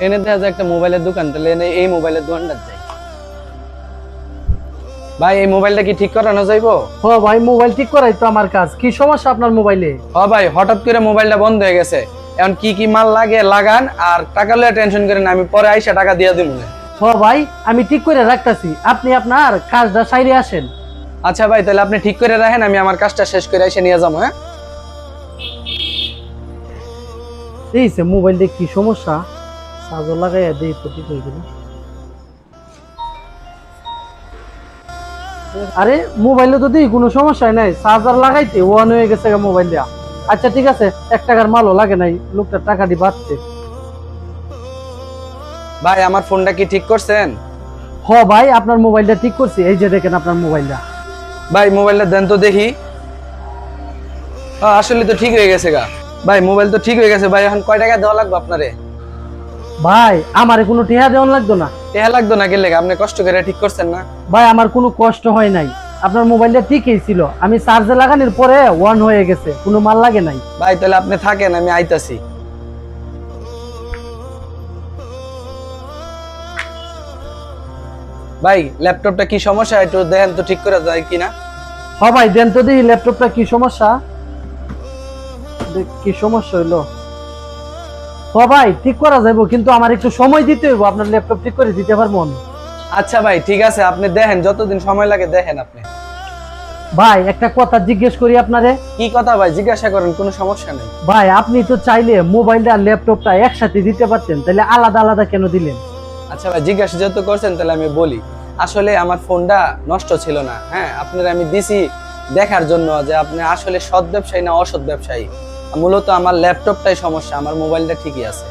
এনে দেখা যায় একটা মোবাইলের দোকান, তাহলে এনে এই মোবাইলের দোকানটা যাই। ভাই এই মোবাইলটা কি ঠিক করানো যাইবো? ও ভাই, মোবাইল ঠিক করাই তো আমার কাজ। কি সমস্যা আপনার মোবাইলে? ভাই হঠাৎ করে মোবাইলটা বন্ধ হয়ে গেছে, এখন কি কি মাল লাগে লাগান, আর টাকা লয়ে টেনশন করেন না, আমি পরে আইসা টাকা দিয়ে দিব না। ও ভাই, আমি ঠিক করে রাখতাছি, আপনি আপনার কাজটা সাইরে আসেন। আচ্ছা ভাই, তাহলে আপনি ঠিক করে রাখেন, আমি আমার কাজটা শেষ করে এসে নিয়ে যাবো। হ্যাঁ এই যে মোবাইলটা কি সমস্যা, চার্জার লাগাইয়া দেই তো ঠিক হয়ে গেল। আরে মোবাইলে তো দিই কোনো সমস্যা নাই, চার্জার লাগাইতে ওয়ান হয়ে গেছে মোবাইলটা। আচ্ছা ঠিক আছে, 1 টাকার মালও লাগে নাই, লোকটা টাকা দিয়ে বাঁচছে। ভাই আমার ফোনটা কি ঠিক করছেন? হ ভাই, আপনার মোবাইলটা ঠিক করছি, এই যে দেখেন আপনার মোবাইলটা। ভাই মোবাইলটা দেন তো দেখি। আসলে তো ঠিক হয়ে গেছে গা। ভাই মোবাইল তো ঠিক হয়ে গেছে ভাই, এখন কয় টাকা দেওয়া লাগবে আপনারে? ভাই আমারে কোনো টেহা দেওয়ান লাগতো না। টাকা লাগতো না গেলে আপনি কষ্ট করে ঠিক করছেন না। ভাই আমার কোনো কষ্ট হয় নাই, আপনার মোবাইলটা ঠিকই ছিল, আমি চার্জে লাগানোর পরে ওয়ান হয়ে গেছে, কোনো মাল লাগে নাই। ভাই তাহলে আপনি থাকেন, আমি আইতাছি। ভাই ল্যাপটপটা কি সমস্যা একটু দেখেন তো, ঠিক করে যায় কিনা। হ ভাই দেন তো দেখি ল্যাপটপটা কি সমস্যা। কি সমস্যা হইলো? হ ভাই ঠিক করা যাইবো, কিন্তু আমার একটু সময় দিতে হইব, আপনার ল্যাপটপ ঠিক করে দিতে পারবো আমি। আচ্ছা ভাই ঠিক আছে, আপনি দেখেন, যতদিন সময় লাগে দেখেন আপনি। ভাই একটা কথা জিজ্ঞেস করি আপনারে। কি কথা ভাই, জিজ্ঞাসা করেন, কোনো সমস্যা নেই। ভাই আপনি তো চাইলে মোবাইলটা আর ল্যাপটপটা একসাথে দিতে পারতেন, তাহলে আলাদা আলাদা কেন দিলেন? আচ্ছা ভাই, জিজ্ঞাসা যেহেতু করছেন তাহলে আমি বলি। আসলে আমার ফোনটা নষ্ট ছিল না, হ্যাঁ আপনার আমি দিছি দেখার জন্য যে আপনি আসলে সৎ ব্যবসায়ী না অসৎ ব্যবসায়ী। মূলত আমার ল্যাপটপটাই সমস্যা, আমার মোবাইলটা ঠিকই আছে।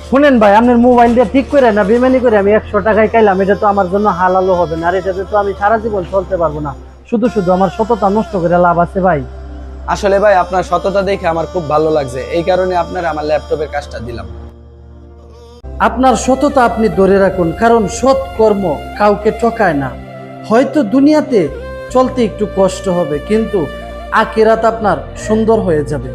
শুনেন ভাই, আপনার মোবাইলটা ঠিক করে না বেমানি করে আমি 100 টাকায় খাইলাম, এটা তো আমার জন্য হালালও হবে না, আর এটাতে তো আমি সারা জীবন চলতে পারবো না। শুধু শুধু আমার সততা নষ্ট করে লাভ আছে ভাই? আসলে ভাই আপনার সততা দেখে আমার খুব ভালো লাগছে, এই কারণে আপনার আমার ল্যাপটপের কাজটা দিলাম। আপনার সততা আপনি ধরে রাখুন, কারণ সৎ কর্ম কাউকে ঠকায় না। হয়তো দুনিয়াতে চলতে একটু কষ্ট হবে, কিন্তু আখিরাত আপনার সুন্দর হয়ে যাবে।